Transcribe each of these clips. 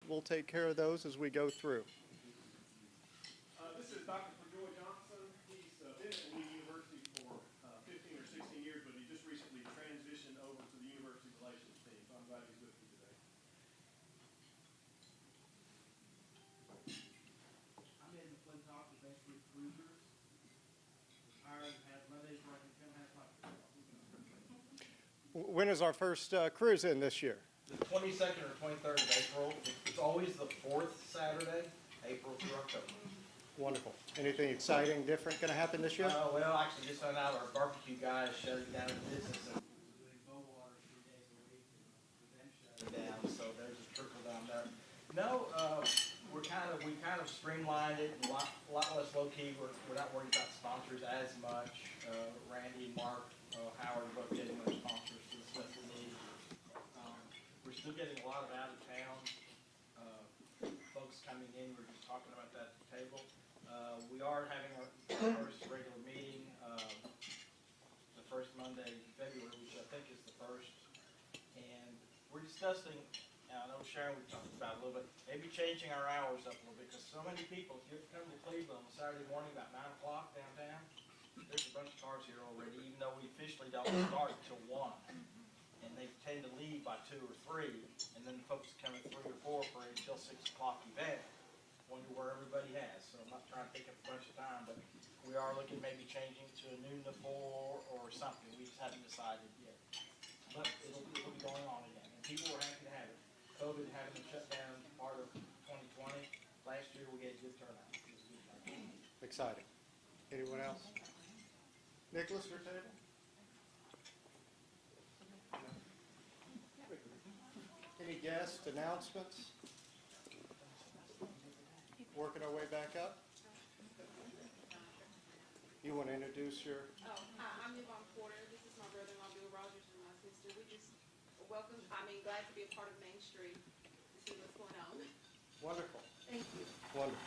we'll take care of those as we go through. This is Dr. Joy Johnson. He's been at Lee University for 15 or 16 years, but he just recently transitioned over to the University Relations team, so I'm glad he's with me today. I'm in McClintock, the best with cruisers. Retired, had Mondays where I can come have fun. When is our first cruise in this year? The 22nd or 23rd of April. It's always the fourth Saturday, April through October. Wonderful. Anything exciting, different going to happen this year? Well, actually, just found out our barbecue guy is shutting down his business and Doing bow water 3 days a week and them shut down, so there's a trickle down there. No, we kind of streamlined it, a lot less low key. We're not worried about sponsors as much. Randy and Mark Howard both getting their sponsors to the stuff we need. We're still getting a lot of out of town folks coming in. We're just talking about that at the table. We are having our first regular meeting the first Monday in February, which I think is the first. And we're discussing, I know Sharon, we talked about it a little bit, maybe changing our hours up a little bit, because so many people, if you come to Cleveland on Saturday morning about 9 o'clock downtown, there's a bunch of cars here already, even though we officially don't start until 1. And they tend to leave by 2 or 3, and then the folks come at 3 or 4 for until 6 o'clock event. Wonder where everybody has. So I'm not trying to take up a bunch of time, but we are looking maybe changing to a noon to 4 or something. We just haven't decided yet. But it'll be going on again, and people were happy to have it. COVID having to shut down part of 2020. Last year we had a good turnout. It was a good turnout. Exciting. Anyone else? Nicholas, your table? Any guest announcements? Working our way back up? You want to introduce your... Oh, hi, I'm Yvonne Porter. This is my brother-in-law, Bill Rogers, and my sister. We just glad to be a part of Main Street to see what's going on. Wonderful. Thank you. Wonderful.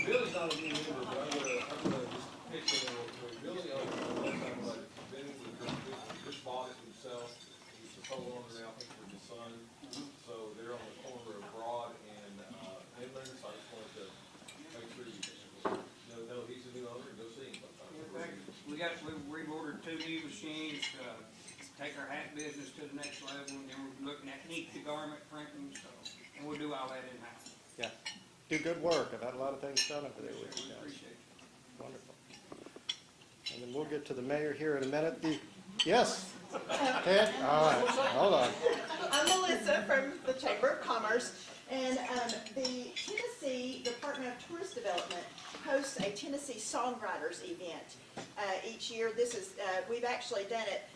Billy's not a new member, but I'm gonna just pitch in real quick. Billy owns a long time, like, been with just bought it himself. He's the sole owner now, I think, with his son. So they're on the corner of Broad and Inland, so I just wanted to make sure you know he's a new owner and go see him sometime. We reordered 2 new machines, take our hat business to the next level, and then we're looking at ink to garment printing, so, and we'll do all that in-house. Yeah. Do good work. I've had a lot of things done over there with you We guys. appreciate it. Wonderful. And then we'll get to the mayor here in a minute. Yes? Ted? All right. Hold on. I'm Melissa from the Chamber of Commerce, and the Tennessee Department of Tourist Development hosts a Tennessee Songwriters event each year. This is we've actually done it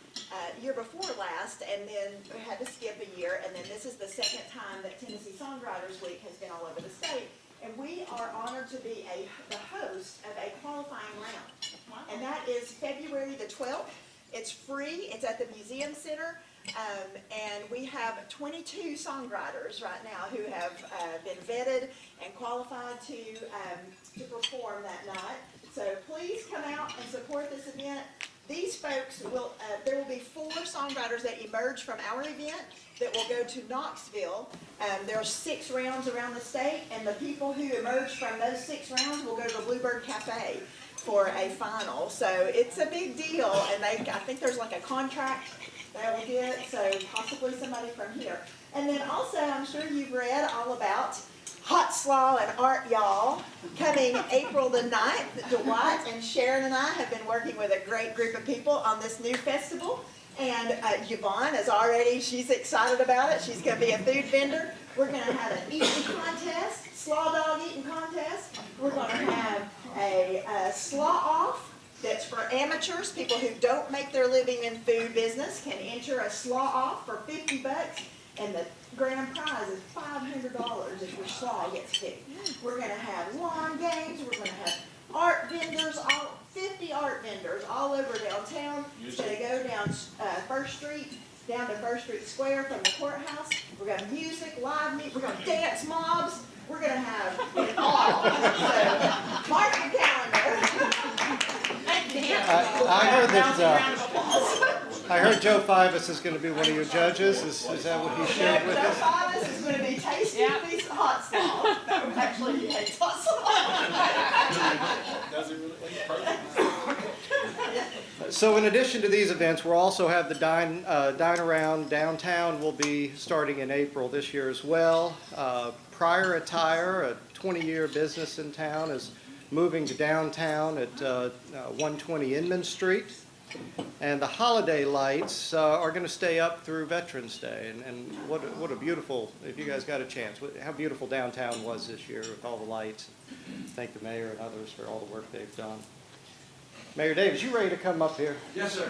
year before last, and then we had to skip a year, and then this is the second time that Tennessee Songwriters Week has been all over the state. And we are honored to be the host of a qualifying round, and that is February the 12th. It's free. It's at the Museum Center, and we have 22 songwriters right now who have been vetted and qualified to perform that night. So please come out and support this event. These folks will, there will be 4 songwriters that emerge from our event that will go to Knoxville. There are 6 rounds around the state, and the people who emerge from those 6 rounds will go to the Bluebird Cafe for a final. So it's a big deal, and I think there's like a contract that we'll get, so possibly somebody from here. And then also, I'm sure you've read all about Hot Slaw and Art Y'all coming April the 9th. Dwight and Sharon and I have been working with a great group of people on this new festival. And Yvonne is already, she's excited about it. She's going to be a food vendor. We're going to have an eating contest, slaw dog eating contest. We're going to have a slaw off that's for amateurs. People who don't make their living in food business can enter a slaw off for $50. And the grand prize is $500 if your slaw gets picked. We're going to have lawn games. We're going to have art vendors, 50 art vendors all over downtown. It's going to go down First Street, down to First Street Square from the courthouse. We're going to have music, live music. We're going to dance mobs. We're going to have it all. So mark your calendar. I heard that I heard Joe Fivas is going to be one of your judges. Is that what he shared with Joe us? Fivas is going to be tasting these hot sauce. No, actually, he hates hot sauce. Does it really? He's perfect. So in addition to these events, we'll also have the Dine Around downtown will be starting in April this year as well. Prior Attire, a 20-year business in town, is moving to downtown at 120 Inman Street. And the holiday lights are going to stay up through Veterans Day. And what a beautiful, if you guys got a chance, how beautiful downtown was this year with all the lights. Thank the mayor and others for all the work they've done. Mayor Davis, you ready to come up here? Yes, sir.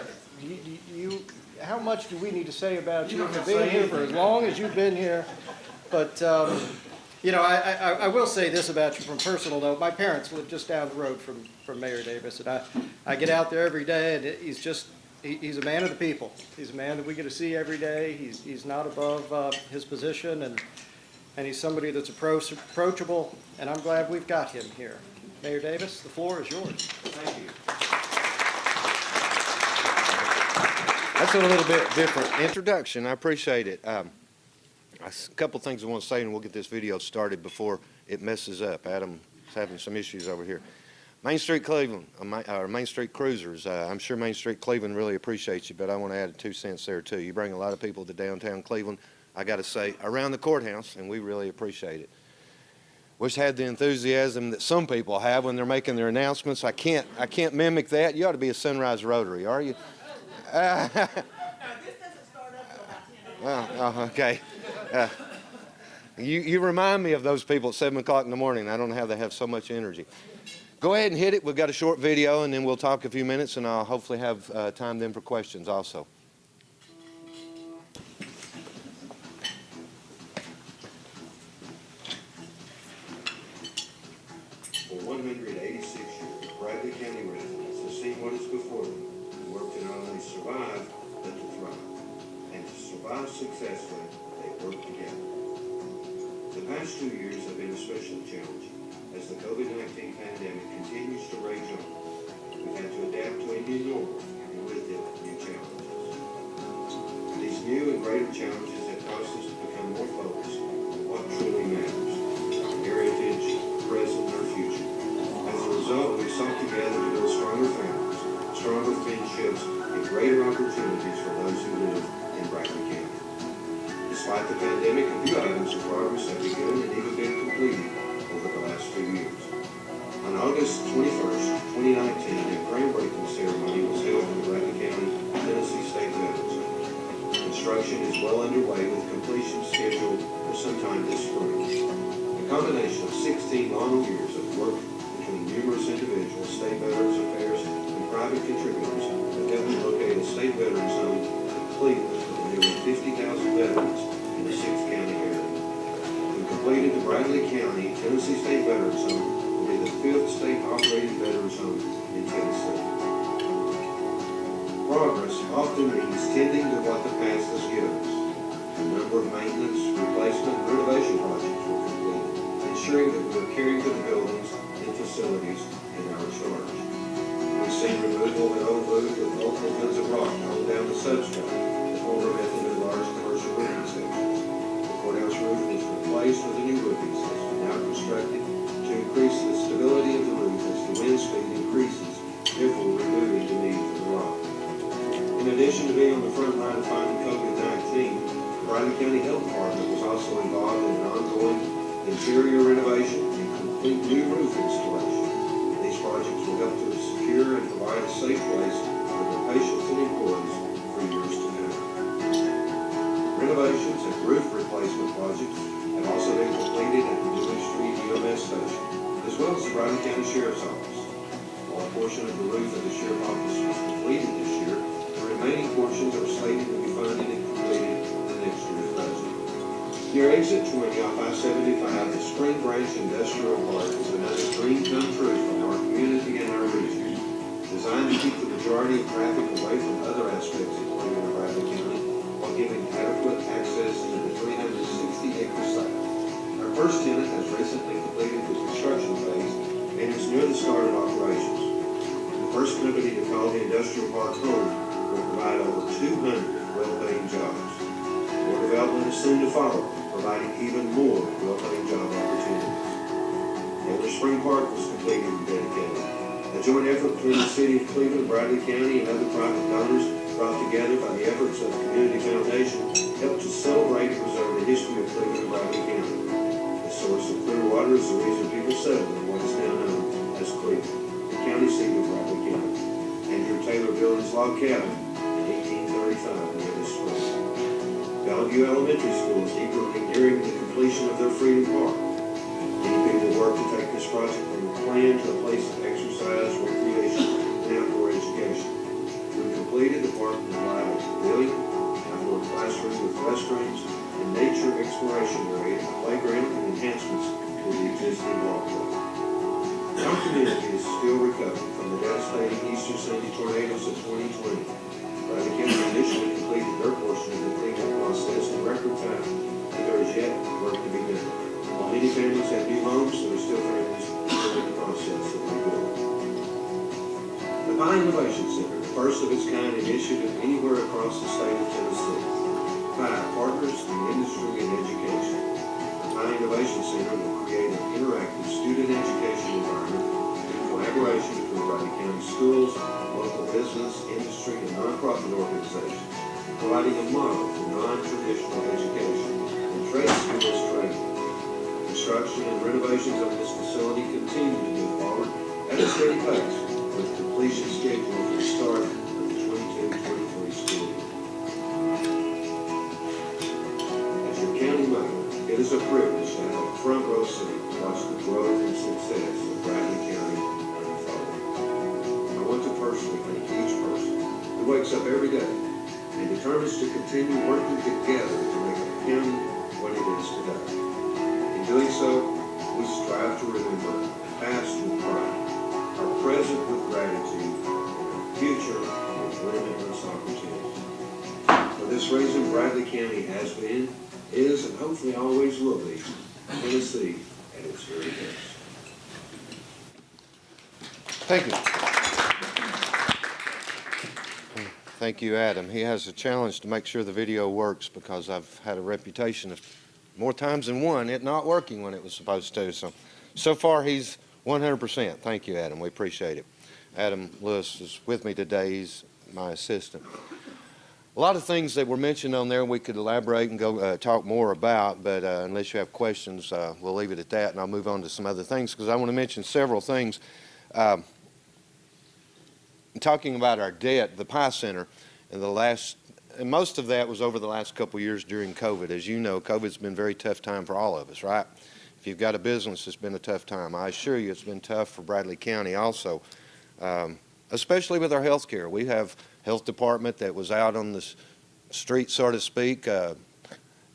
How much do we need to say about you? You don't You've have to been say here for as anything. long as you've been here. But, you know, I will say this about you from personal note. My parents live just down the road from Mayor Davis, and I get out there every day, and he's a man of the people. He's a man that we get to see every day. He's not above his position, and he's somebody that's approachable, and I'm glad we've got him here. Mayor Davis, the floor is yours. Thank you. That's a little bit different introduction. I appreciate it. A couple things I want to say, and we'll get this video started before it messes up. Adam's having some issues over here. Main Street Cleveland, or Main Street Cruisers. I'm sure Main Street Cleveland really appreciates you, but I want to add 2 cents there too. You bring a lot of people to downtown Cleveland, I got to say, around the courthouse, and we really appreciate it. Wish I had the enthusiasm that some people have when they're making their announcements. I can't mimic that. You ought to be a Sunrise Rotary, are you? No, this doesn't start up till about 10 o'clock. Okay. You remind me of those people at 7 o'clock in the morning. I don't know how they have so much energy. Go ahead and hit it. We've got a short video, and then we'll talk a few minutes, and I'll hopefully have time then for questions also. For 186 years, Bradley County residents have seen what is before them and worked to not only survive, but to thrive. And to survive successfully, they work together. The past 2 years have been especially challenging as the COVID-19 pandemic continues to rage on. We've had to adapt to a new normal and with it, new challenges. These new and greater challenges have caused us to become more focused on what truly matters, our heritage, present, and our future. As a result, we've sought together to build stronger families, stronger friendships, and greater opportunities for those who live in Bradley County. Despite the pandemic, a few items of progress have begun and even been completed over the last few years. On August 21st, 2019, a groundbreaking ceremony was held in the Bradley County, Tennessee State Veterans Home. Construction is well underway with completion scheduled for sometime this spring. A combination of 16 long years of work between numerous individuals, state veterans affairs, and private contributors have helped to locate a state veterans home in Cleveland with nearly 50,000 veterans in the 6-county area. When completed, the Bradley County, Tennessee State Veterans Home will be the 5th state-operated veterans home in Tennessee. Progress often means tending to what the past has given us. A number of maintenance, replacement, and renovation projects were completed, ensuring that we are caring for the buildings and facilities in our charge. We've seen removal of an old roof with multiple tons of rock held down the substrate, the former method of large commercial roofing sections. The courthouse roof was replaced with a new roofing system now constructed to increase the stability of the roof as the wind speed increases, therefore removing the need for the rock. In addition to being on the front line fighting COVID-19, the Bradley County Health Department was also involved in an ongoing interior renovation and complete new roof installation. These projects will help to secure and provide a safe place for the patients and employees for years to come. Renovations and roof replacement projects have also been completed at the Newman Street EMS station, as well as the Bradley County Sheriff's Office. While a portion of the roof of the Sheriff's Office was completed this year, the remaining portions are slated to be funded and completed in the next year's budget. Near exit 20 off I-75, the Spring Branch Industrial Park is another dream come true for our community and our region. Designed to keep the majority of traffic away from other aspects of Cleveland and Bradley County, while giving adequate access to the 360-acre site. Our first tenant has recently completed the construction phase and is near the start of operations. The first company to call the industrial park home will provide over 200 well-paying jobs. More development is soon to follow, providing even more well-paying job opportunities. Elder Spring Park was completed and dedicated. A joint effort between the City of Cleveland, Bradley County, and other private donors brought together by the efforts of the Community Foundation helped to celebrate and preserve the history of Cleveland and Bradley County. The source of clear water is the reason people settled in what is now known as Cleveland, the county seat of Bradley County. Andrew Taylor built his log cabin in 1835 near this spring. Bellevue Elementary School is eagerly nearing the completion of their Freedom Park. Many people work to take this project from a plan to a place of exercise, recreation, and outdoor education. We completed the park with a live pavilion, outdoor classroom with restrooms, and nature exploration area, a playground, and enhancements to the existing walkway. Our community is still recovering from the devastating Easter Sunday tornadoes of 2020. Bradley County initially completed their portion of the cleanup process in record time, but there is yet work to be done. While many families have new homes, there are still families still in the process of rebuilding. The Pie Innovation Center, the first of its kind initiative anywhere across the state of Tennessee. Pie partners in industry and education. The Pie Innovation Center will create an interactive student education environment in collaboration between Bradley County schools, local business, industry, and nonprofit organizations, providing a model for non-traditional education and trade skills training. Construction and renovations of this facility continue to move forward at a steady pace, with completion scheduled for the start of the 22-23 school year. As your county mayor, it is a privilege to have a front row seat to watch the growth and success of Bradley County unfold. I want to personally thank each person who wakes up every day and determines to continue working together to make our county what it is today. In doing so, we strive to remember our past with pride, our present with gratitude, and our future with limitless opportunity. For this reason, Bradley County has been, is, and hopefully always will be, Tennessee at its very best. Thank you. Thank you, Adam. He has a challenge to make sure the video works because I've had a reputation of more times than one it not working when it was supposed to. So far he's 100%. Thank you, Adam. We appreciate it. Adam Lewis is with me today. He's my assistant. A lot of things that were mentioned on there we could elaborate and go talk more about, but unless you have questions, we'll leave it at that, and I'll move on to some other things because I want to mention several things. Talking about our debt, the Pie Center, and most of that was over the last couple of years during COVID. As you know, COVID's been a very tough time for all of us, right? If you've got a business, it's been a tough time. I assure you it's been tough for Bradley County also, especially with our health care. We have a health department that was out on the street, so to speak,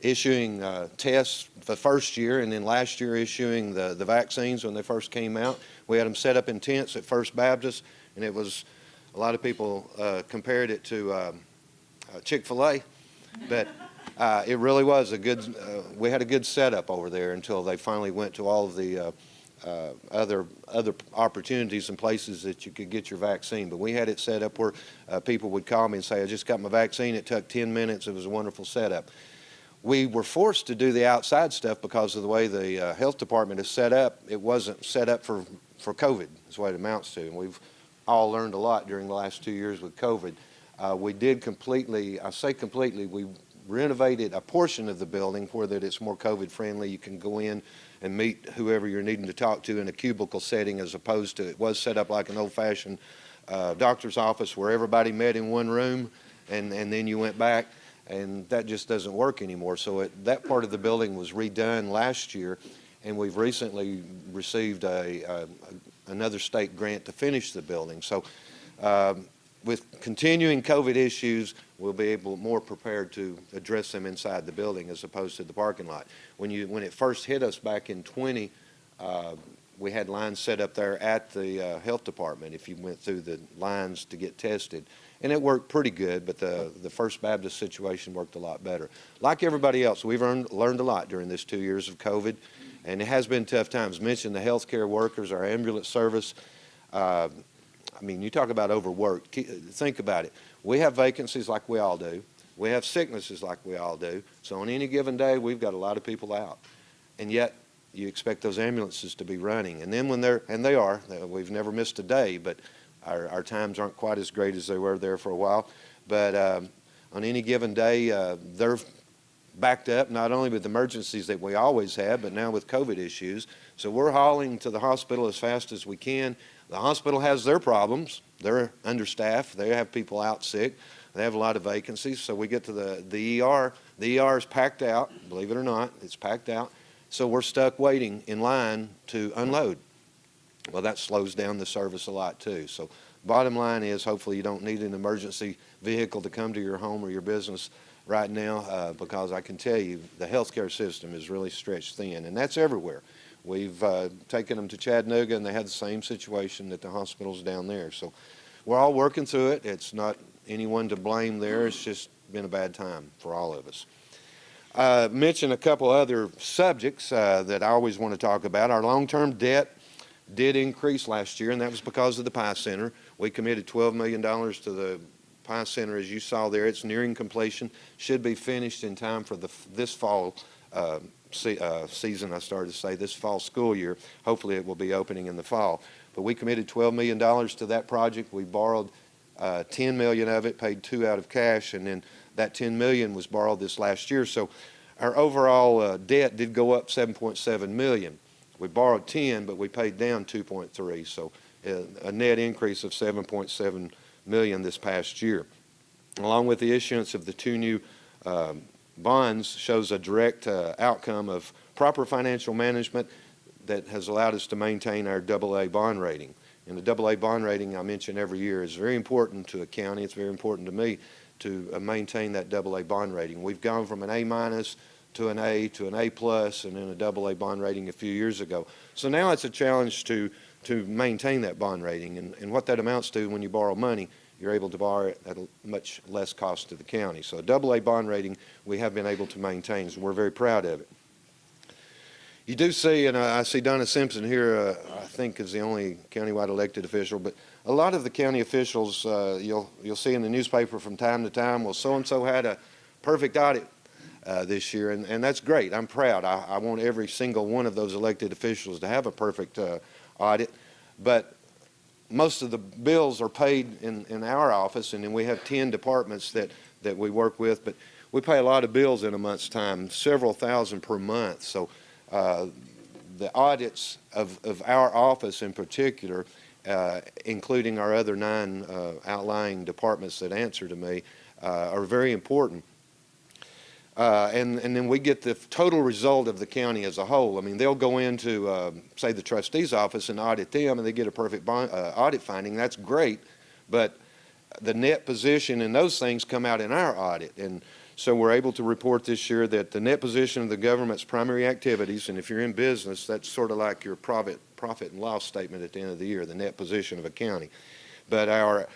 issuing tests the first year, and then last year issuing the vaccines when they first came out. We had them set up in tents at First Baptist, and it was, a lot of people compared it to Chick-fil-A, but it really was a good, we had a good setup over there until they finally went to all of the other opportunities and places that you could get your vaccine. But we had it set up where people would call me and say, I just got my vaccine. It took 10 minutes. It was a wonderful setup. We were forced to do the outside stuff because of the way the health department is set up. It wasn't set up for COVID, is what it amounts to. And we've all learned a lot during the last 2 years with COVID. We did completely, I say completely, we renovated a portion of the building where that it's more COVID friendly. You can go in and meet whoever you're needing to talk to in a cubicle setting, as opposed to, it was set up like an old-fashioned doctor's office where everybody met in one room and then you went back, and that just doesn't work anymore. So that part of the building was redone last year, and we've recently received another state grant to finish the building. So with continuing COVID issues, we'll be more prepared to address them inside the building as opposed to the parking lot. When it first hit us back in 20, we had lines set up there at the health department if you went through the lines to get tested. And it worked pretty good, but the First Baptist situation worked a lot better. Like everybody else, we've learned a lot during this 2 years of COVID, and it has been tough times. Mention the healthcare workers, our ambulance service. I mean, you talk about overworked. Think about it. we have vacancies like we all do. We have sicknesses like we all do. So on any given day, we've got a lot of people out. And yet, you expect those ambulances to be running. And then when they are, we've never missed a day, but our times aren't quite as great as they were there for a while. But on any given day, they're backed up, not only with emergencies that we always have, but now with COVID issues. So we're hauling to the hospital as fast as we can. The hospital has their problems. They're understaffed. They have people out sick. They have a lot of vacancies. So we get to the ER. The ER is packed out, believe it or not. It's packed out. So we're stuck waiting in line to unload. Well, that slows down the service a lot too. So bottom line is, hopefully you don't need an emergency vehicle to come to your home or your business right now, because I can tell you the healthcare system is really stretched thin, and that's everywhere. We've taken them to Chattanooga, and they had the same situation at the hospitals down there. So we're all working through it. It's not anyone to blame there. It's just been a bad time for all of us. Mention a couple other subjects that I always want to talk about. Our long-term debt did increase last year, and that was because of the Pie Center. We committed $12 million to the Pie Center, as you saw there. It's nearing completion. Should be finished in time for this fall season, I started to say, this fall school year. Hopefully it will be opening in the fall. But we committed $12 million to that project. We borrowed $10 million of it, paid $2 million out of cash, and then that $10 million was borrowed this last year. So our overall debt did go up $7.7 million. We borrowed 10, but we paid down 2.3, so a net increase of $7.7 million this past year. Along with the issuance of the 2 new bonds shows a direct outcome of proper financial management that has allowed us to maintain our AA bond rating. And the AA bond rating, I mention every year, is very important to a county. It's very important to me to maintain that AA bond rating. We've gone from an A- to an A to an A+, and then a AA bond rating a few years ago. So now it's a challenge to maintain that bond rating. And what that amounts to, when you borrow money, you're able to borrow it at a much less cost to the county. So a AA bond rating we have been able to maintain, so we're very proud of it. You do see, and I see Donna Simpson here, I think is the only countywide elected official, but a lot of the county officials, you'll see in the newspaper from time to time, well, so-and-so had a perfect audit this year, and that's great. I'm proud. I want every single one of those elected officials to have a perfect audit, but most of the bills are paid in our office, and then we have 10 departments that we work with, but we pay a lot of bills in a month's time, several thousand per month. So the audits of our office in particular, including our other 9 outlying departments that answer to me, are very important. And then we get the total result of the county as a whole. I mean, they'll go into, say, the trustee's office and audit them, and they get a perfect audit finding. That's great, but the net position and those things come out in our audit. And so we're able to report this year that the net position of the government's primary activities, and if you're in business, that's sort of like your profit and loss statement at the end of the year, the net position of a county. But our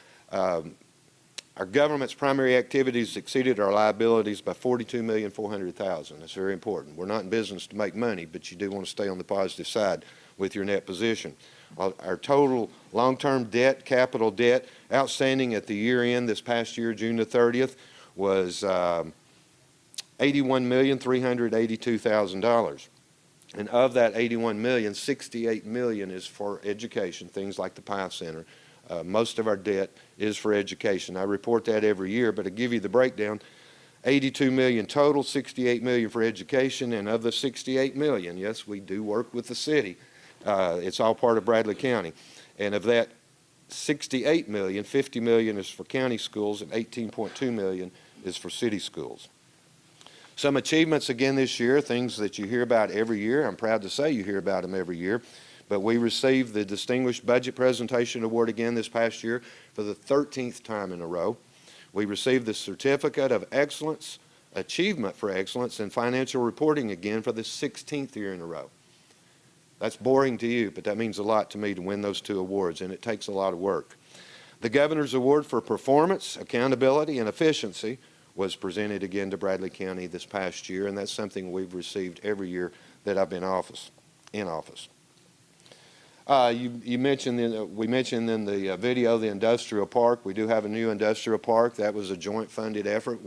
government's primary activities exceeded our liabilities by $42,400,000. That's very important. We're not in business to make money, but you do want to stay on the positive side with your net position. Our total long-term debt, capital debt, outstanding at the year end this past year, June the 30th, was $81,382,000. And of that $81 million, $68 million is for education, things like the Pie Center. Most of our debt is for education. I report that every year, but to give you the breakdown, $82 million total, $68 million for education, and of the $68 million, yes, we do work with the city. It's all part of Bradley County. And of that $68 million, $50 million is for county schools, and $18.2 million is for city schools. Some achievements again this year, things that you hear about every year. I'm proud to say you hear about them every year. But we received the Distinguished Budget Presentation Award again this past year for the 13th time in a row. We received the Certificate of Excellence, Achievement for Excellence in Financial Reporting again for the 16th year in a row. That's boring to you, but that means a lot to me to win those 2 awards, and it takes a lot of work. The Governor's Award for Performance, Accountability, and Efficiency was presented again to Bradley County this past year, and that's something we've received every year that I've been in office. You mentioned, we mentioned in the video, the industrial park. We do have a new industrial park. That was a joint funded effort.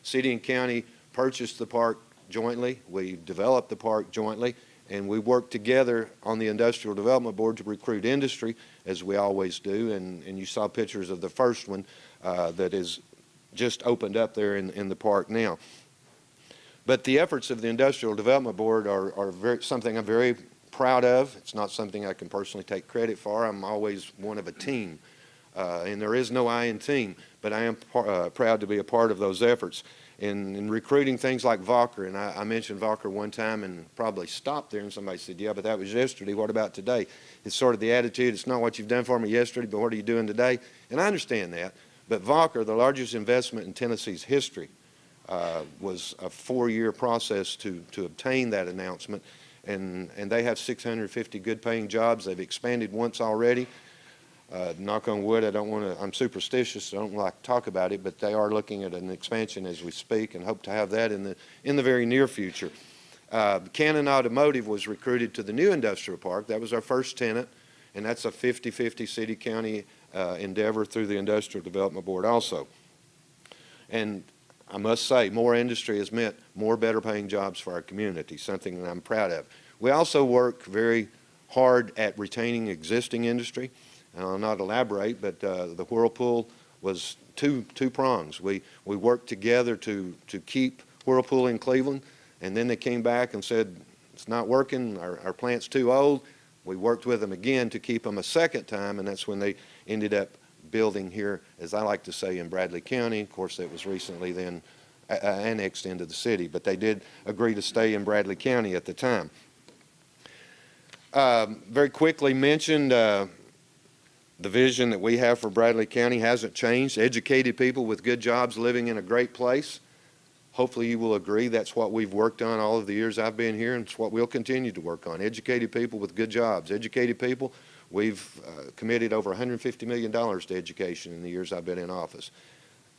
City and county purchased the park jointly. We developed the park jointly, and we worked together on the Industrial Development Board to recruit industry, as we always do. And you saw pictures of the first one that is just opened up there in the park now. But the efforts of the Industrial Development Board are something I'm very proud of. It's not something I can personally take credit for. I'm always one of a team, and there is no I in team, but I am proud to be a part of those efforts. In recruiting things like Valker, and I mentioned Valker one time and probably stopped there, and somebody said, yeah, but that was yesterday. What about today? It's sort of the attitude, it's not what you've done for me yesterday, but what are you doing today? And I understand that, but Valker, the largest investment in Tennessee's history, was a 4-year process to obtain that announcement. And they have 650 good-paying jobs. They've expanded once already. Knock on wood, I'm superstitious, so I don't like to talk about it, but they are looking at an expansion as we speak and hope to have that in the very near future. Cannon Automotive was recruited to the new industrial park. That was our first tenant, and that's a 50-50 city-county endeavor through the Industrial Development Board also. And I must say, more industry has meant more better-paying jobs for our community, something that I'm proud of. We also work very hard at retaining existing industry. I'll not elaborate, but the Whirlpool was two prongs. We worked together to keep Whirlpool in Cleveland, and then they came back and said, it's not working, our plant's too old. We worked with them again to keep them a second time, and that's when they ended up building here, as I like to say, in Bradley County. Of course, that was recently then annexed into the city, but they did agree to stay in Bradley County at the time. Very quickly mentioned, the vision that we have for Bradley County hasn't changed. Educated people with good jobs living in a great place. Hopefully you will agree that's what we've worked on all of the years I've been here, and it's what we'll continue to work on. Educated people with good jobs. Educated people. We've committed over $150 million to education in the years I've been in office.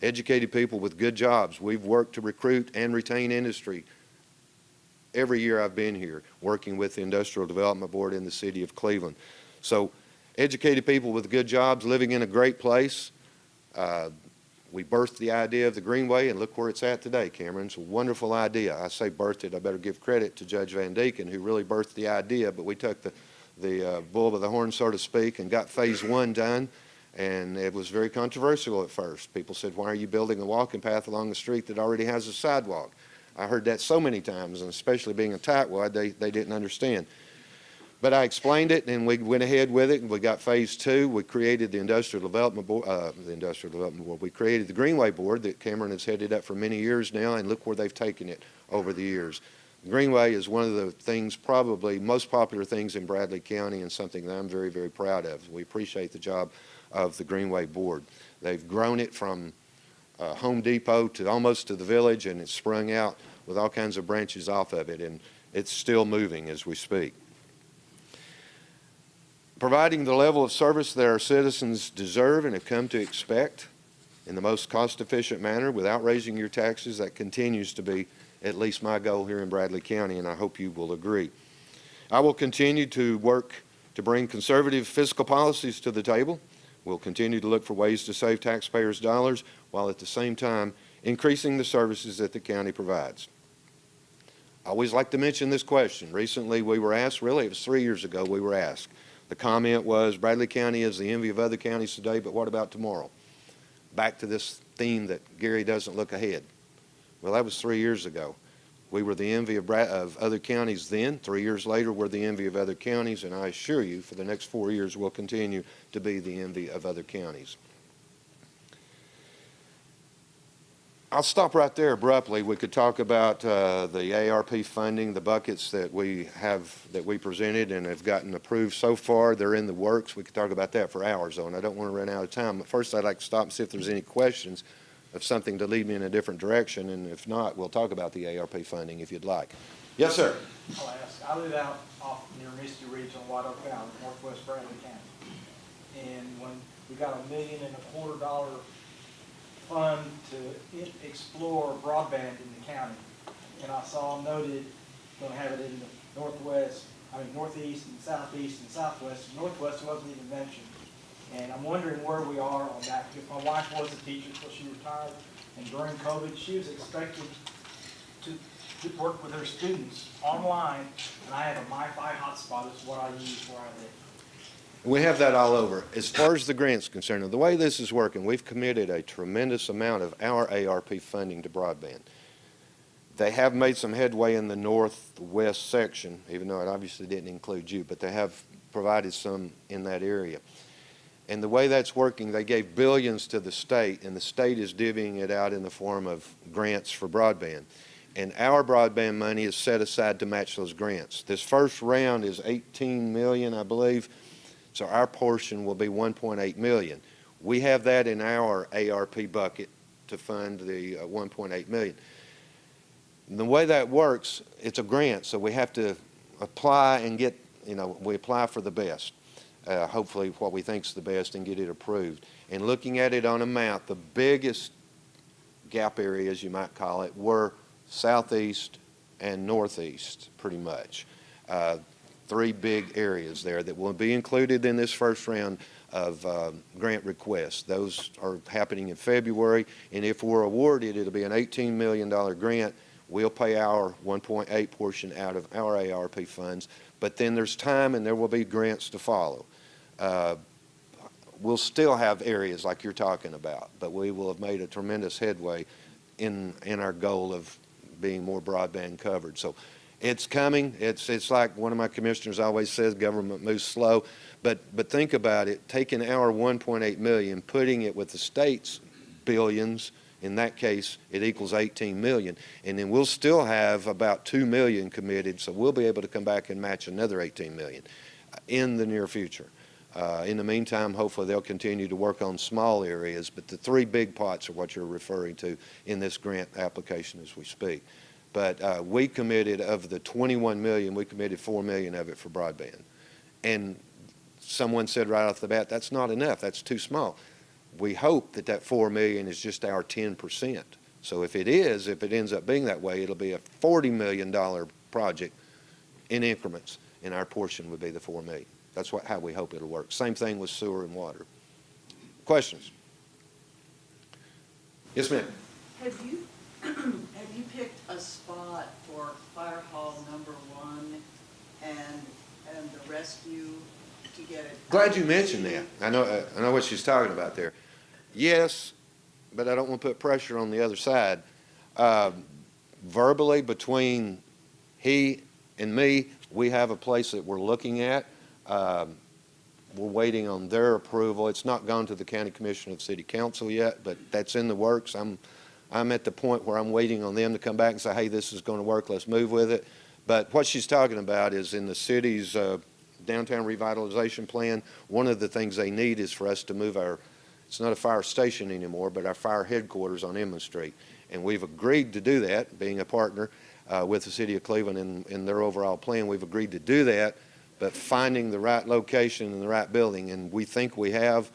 Educated people with good jobs. We've worked to recruit and retain industry every year I've been here, working with the Industrial Development Board in the city of Cleveland. So educated people with good jobs, living in a great place. We birthed the idea of the Greenway, and look where it's at today, Cameron. It's a wonderful idea. I say birthed it, I better give credit to Judge Van Deeken, who really birthed the idea, but we took the bull by the horn, so to speak, and got phase 1 done, and it was very controversial at first. People said, why are you building a walking path along the street that already has a sidewalk? I heard that so many times, and especially being a tightwad, they didn't understand. But I explained it, and we went ahead with it, and we got phase 2. We created the Industrial Development Board, We created the Greenway Board that Cameron has headed up for many years now, and look where they've taken it over the years. Greenway is one of the things, probably most popular things in Bradley County, and something that I'm very, very proud of. We appreciate the job of the Greenway Board. They've grown it from Home Depot to almost to the village, and it's sprung out with all kinds of branches off of it, and it's still moving as we speak. Providing the level of service that our citizens deserve and have come to expect in the most cost-efficient manner without raising your taxes, that continues to be at least my goal here in Bradley County, and I hope you will agree. I will continue to work to bring conservative fiscal policies to the table. We'll continue to look for ways to save taxpayers' dollars while at the same time increasing the services that the county provides. I always like to mention this question. Recently we were asked, really it was 3 years ago we were asked. The comment was, Bradley County is the envy of other counties today, but what about tomorrow? Back to this theme that Gary doesn't look ahead. Well, that was 3 years ago. We were the envy of other counties then. 3 years later, we're the envy of other counties, and I assure you, for the next 4 years, we'll continue to be the envy of other counties. I'll stop right there abruptly. We could talk about the ARP funding, the buckets that we presented and have gotten approved so far. They're in the works. We could talk about that for hours, though, and I don't want to run out of time. But first, I'd like to stop and see if there's any questions of something to lead me in a different direction, and if not, we'll talk about the ARP funding if you'd like. Yes, sir. I'll ask. I live out off near Misty Ridge on White Oak Valley, northwest Bradley County. And when we got $1.25 million fund to explore broadband in the county, and I saw noted going to have it in the northwest I mean, northeast and southeast and southwest, northwest wasn't even mentioned. And I'm wondering where we are on that, because my wife was a teacher until she retired, and during COVID, she was expected to work with her students online, and I have a MiFi hotspot, is what I use where I live. We have that all over. As far as the grant's concerned, the way this is working, we've committed a tremendous amount of our ARP funding to broadband. They have made some headway in the northwest section, even though it obviously didn't include you, but they have provided some in that area. And the way that's working, they gave billions to the state, and the state is divvying it out in the form of grants for broadband. And our broadband money is set aside to match those grants. This first round is 18 million, I believe, so our portion will be 1.8 million. We have that in our ARP bucket to fund the 1.8 million. And the way that works, it's a grant, so we have to apply and get, we apply for the best. Hopefully what we think is the best, and get it approved. And looking at it on a map, the biggest gap areas, you might call it, were southeast and northeast, pretty much. Three big areas there that will be included in this first round of grant requests. Those are happening in February, and if we're awarded, it'll be an $18 million grant. We'll pay our 1.8 portion out of our ARP funds, but then there's time and there will be grants to follow. We'll still have areas like you're talking about, but we will have made a tremendous headway in our goal of being more broadband covered. So it's coming. It's like one of my commissioners always says, government moves slow, but think about it, taking our 1.8 million, putting it with the state's billions. In that case, it equals 18 million. And then we'll still have about 2 million committed, so we'll be able to come back and match another 18 million in the near future. In the meantime, hopefully they'll continue to work on small areas, but the three big pots are what you're referring to in this grant application as we speak. But we committed, of the 21 million, we committed 4 million of it for broadband. And someone said right off the bat, that's not enough, that's too small. We hope that that 4 million is just our 10%. So if it is, if it ends up being that way, it'll be a $40 million project in increments, and our portion would be the 4 million. That's how we hope it'll work. Same thing with sewer and water. Questions? Yes, ma'am. Have you picked a spot for fire hall #1 and the rescue to get it? Glad you mentioned that. I know what she's talking about there. Yes, but I don't want to put pressure on the other side. Verbally, between he and me, we have a place that we're looking at. We're waiting on their approval. It's not gone to the county commission of city council yet, but that's in the works. I'm at the point where I'm waiting on them to come back and say, hey, this is going to work, let's move with it. But what she's talking about is in the city's downtown revitalization plan, one of the things they need is for us to move it's not a fire station anymore, but our fire headquarters on Inman Street. And we've agreed to do that, being a partner with the city of Cleveland in their overall plan. We've agreed to do that, but finding the right location and the right building, and we think we have.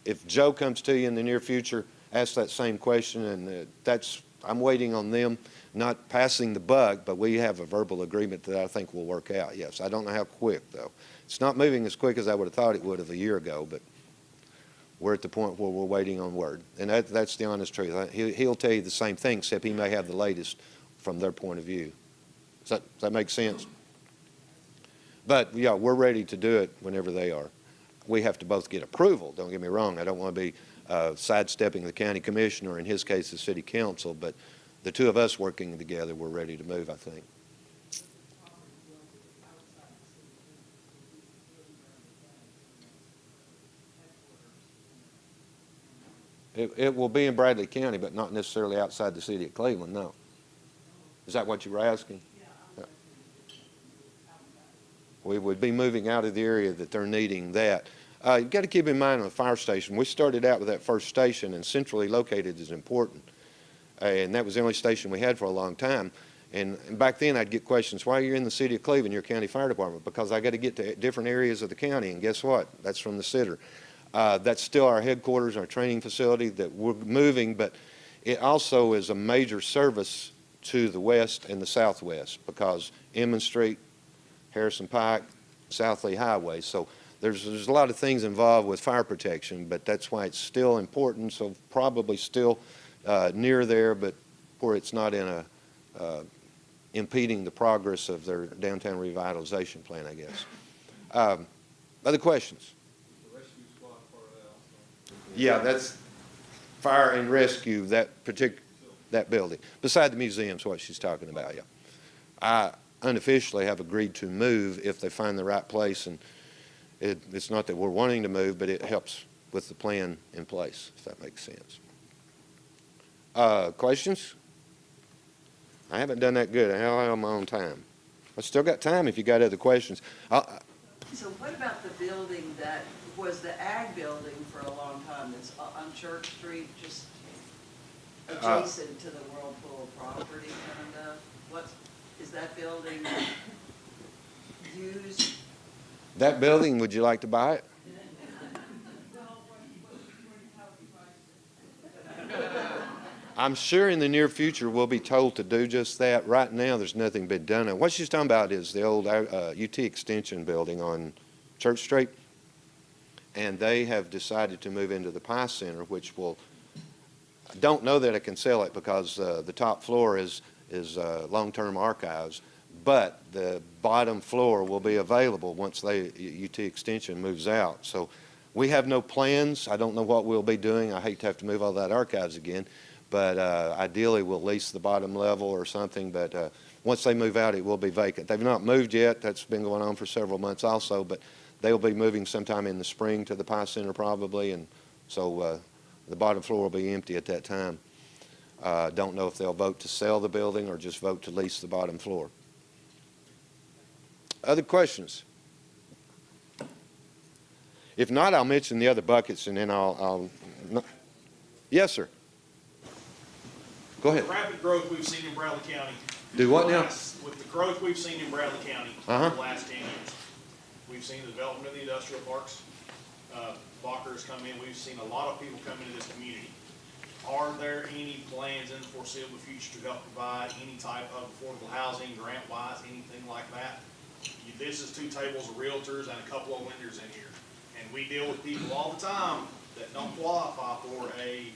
If Joe comes to you in the near future, ask that same question, and I'm waiting on them, not passing the buck, but we have a verbal agreement that I think will work out, yes. I don't know how quick, though. It's not moving as quick as I would have thought it would have a year ago, but we're at the point where we're waiting on word. And that's the honest truth. He'll tell you the same thing, except he may have the latest from their point of view. Does that make sense? But, yeah, we're ready to do it whenever they are. We have to both get approval, don't get me wrong. I don't want to be sidestepping the county commissioner, or in his case the city council, but the two of us working together, we're ready to move, I think. It will be in Bradley County, but not necessarily outside the city of Cleveland, no. Is that what you were asking? Yeah. We would be moving out of the area that they're needing that. You've got to keep in mind on the fire station, we started out with that first station, and centrally located is important. And that was the only station we had for a long time. And back then I'd get questions, why are you in the city of Cleveland, your county fire department? Because I got to get to different areas of the county, and guess what? That's from the center. That's still our headquarters, our training facility that we're moving, but it also is a major service to the west and the southwest, because Inman Street, Harrison Pike, South Lee Highway. So there's a lot of things involved with fire protection, but that's why it's still important. So probably still near there, but where it's not in a impeding the progress of their downtown revitalization plan, I guess. Other questions? The rescue squad part of that also. Yeah, that's fire and rescue, that building. Beside the museum's what she's talking about, yeah. I unofficially have agreed to move if they find the right place, and it's not that we're wanting to move, but it helps with the plan in place, if that makes sense. Questions? I haven't done that good. How am I on time? I still got time if you got other questions. So what about the building that was the ag building for a long time that's on Church Street, just adjacent to the Whirlpool property kind of? What, is that building used? That building, would you like to buy it? I'm sure in the near future we'll be told to do just that. Right now, there's nothing been done. What she's talking about is the old UT Extension building on Church Street, and they have decided to move into the Pie Center, which will, I don't know that I can sell it because the top floor is long-term archives, but the bottom floor will be available once UT Extension moves out. So we have no plans. I don't know what we'll be doing. I hate to have to move all that archives again. But ideally, we'll lease the bottom level or something. But once they move out, it will be vacant. They've not moved yet. That's been going on for several months also. But they'll be moving sometime in the spring to the Pie Center probably. And so the bottom floor will be empty at that time. Don't know if they'll vote to sell the building or just vote to lease the bottom floor. Other questions? If not, I'll mention the other buckets and then I'll yes, sir. Go ahead. The rapid growth we've seen in Bradley County. Do what now? With the growth we've seen in Bradley County over the last 10 years. We've seen the development of the industrial parks. Walker's come in. We've seen a lot of people come into this community. Are there any plans in the foreseeable future to help provide any type of affordable housing, grant-wise, anything like that? This is two tables of realtors and a couple of lenders in here. And we deal with people all the time that don't qualify for a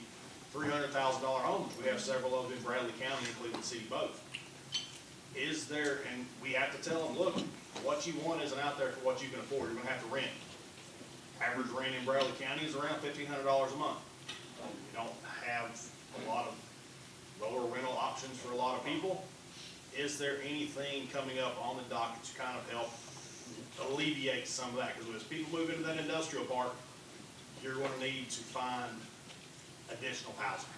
$300,000 home. We have several of them in Bradley County and Cleveland City both. Is there, and we have to tell them, look, what you want isn't out there for what you can afford. You're going to have to rent. Average rent in Bradley County is around $1,500 a month. We don't have a lot of lower rental options for a lot of people. Is there anything coming up on the docket to kind of help alleviate some of that? Because as people move into that industrial park, you're going to need to find additional housing.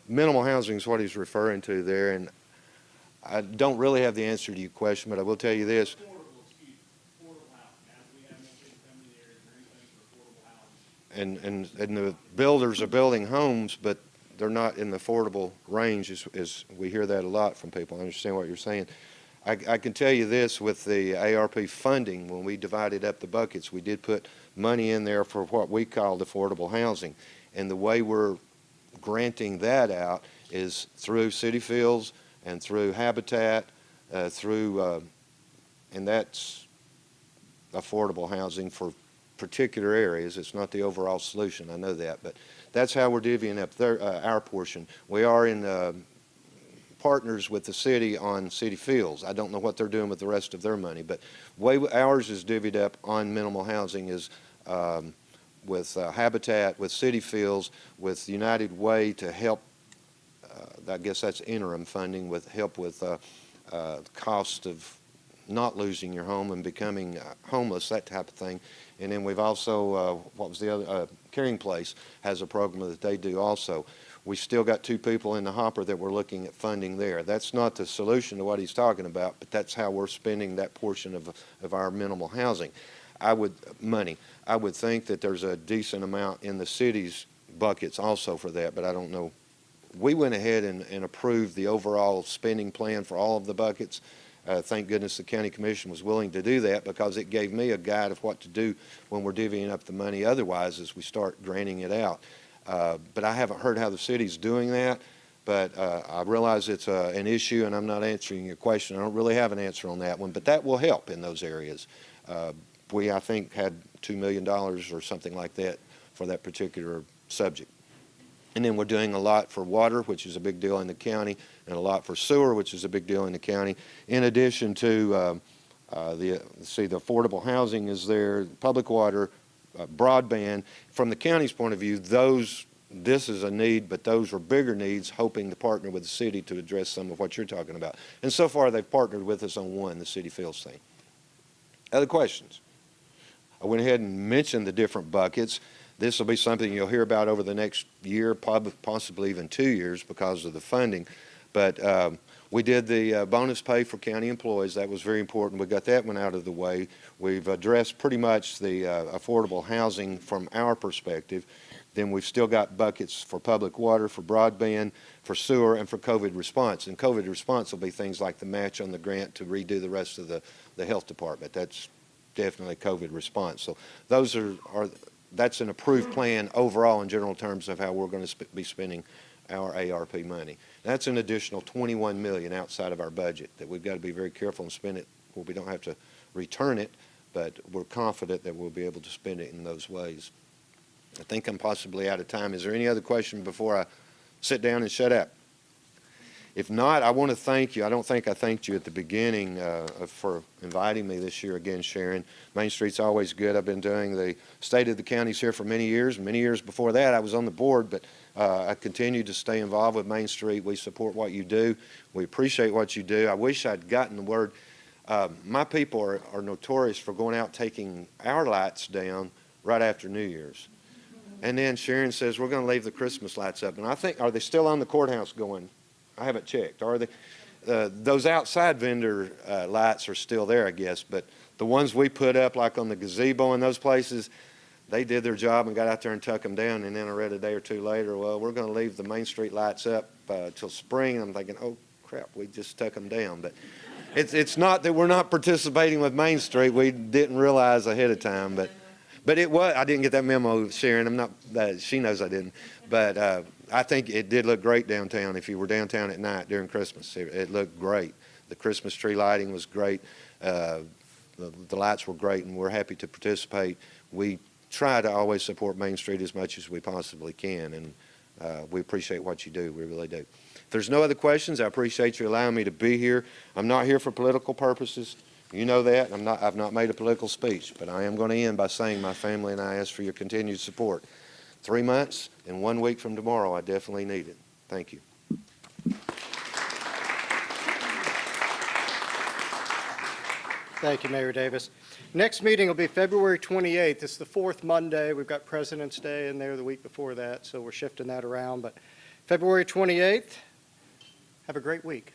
Minimal housing is what he's referring to there, and I don't really have the answer to your question, but I will tell you this. Affordable housing. As we have more people coming in there, is there anything for affordable housing? And the builders are building homes, but they're not in the affordable range, as we hear that a lot from people. I understand what you're saying. I can tell you this, with the ARP funding, when we divided up the buckets, we did put money in there for what we called affordable housing. And the way we're granting that out is through City Fields and through Habitat, and that's affordable housing for particular areas. It's not the overall solution, I know that, but that's how we're divvying up our portion. We are in partners with the city on City Fields. I don't know what they're doing with the rest of their money, but the way ours is divvied up on minimal housing is with Habitat, with City Fields, with United Way to help, I guess that's interim funding, with help with cost of not losing your home and becoming homeless, that type of thing. And then we've also, what was the other, Caring Place has a program that they do also. We still got 2 people in the hopper that we're looking at funding there. That's not the solution to what he's talking about, but that's how we're spending that portion of our minimal housing. I would think that there's a decent amount in the city's buckets also for that, but I don't know. We went ahead and approved the overall spending plan for all of the buckets. Thank goodness the county commission was willing to do that, because it gave me a guide of what to do when we're divvying up the money otherwise as we start granting it out. But I haven't heard how the city's doing that. but I realize it's an issue, and I'm not answering your question. I don't really have an answer on that one, but that will help in those areas. We, I think, had $2 million or something like that for that particular subject. And then we're doing a lot for water, which is a big deal in the county, and a lot for sewer, which is a big deal in the county. In addition to the affordable housing is there, public water, broadband. From the county's point of view, this is a need, but those are bigger needs, hoping to partner with the city to address some of what you're talking about. And so far, they've partnered with us on one, the City Fields thing. Other questions? I went ahead and mentioned the different buckets. This will be something you'll hear about over the next year, possibly even 2 years because of the funding. But we did the bonus pay for county employees. That was very important. We got that one out of the way. We've addressed pretty much the affordable housing from our perspective. Then we've still got buckets for public water, for broadband, for sewer, and for COVID response. And COVID response will be things like the match on the grant to redo the rest of the health department. That's definitely COVID response. So those that's an approved plan overall in general terms of how we're going to be spending our ARP money. That's an additional $21 million outside of our budget that we've got to be very careful and spend it where we don't have to return it, but we're confident that we'll be able to spend it in those ways. I think I'm possibly out of time. Is there any other question before I sit down and shut up? If not, I want to thank you. I don't think I thanked you at the beginning for inviting me this year again, Sharon. Main Street's always good. I've been doing the State of the Counties here for many years. Many years before that, I was on the board, but I continue to stay involved with Main Street. We support what you do. We appreciate what you do. I wish I'd gotten the word. My people are notorious for going out taking our lights down right after New Year's. And then Sharon says, we're going to leave the Christmas lights up. And I think, are they still on the courthouse going? I haven't checked. Are they? Those outside vendor lights are still there, I guess. But the ones we put up, like on the gazebo and those places, they did their job and got out there and tuck them down. And then I read a day or two later, well, we're going to leave the Main Street lights up till spring. And I'm thinking, oh, crap, we just tuck them down. But it's not that we're not participating with Main Street. We didn't realize ahead of time. But it was, I didn't get that memo, Sharon. I'm not, she knows I didn't. But I think it did look great downtown. If you were downtown at night during Christmas, it looked great. The Christmas tree lighting was great. The lights were great, and we're happy to participate. We try to always support Main Street as much as we possibly can, and we appreciate what you do. We really do. If there's no other questions, I appreciate you allowing me to be here. I'm not here for political purposes. You know that. I've not made a political speech, but I am going to end by saying my family and I ask for your continued support. 3 months and 1 week from tomorrow, I definitely need it. Thank you. Thank you, Mayor Davis. Next meeting will be February 28th. It's the fourth Monday. We've got President's Day in there the week before that, so we're shifting that around. But February 28th, have a great week.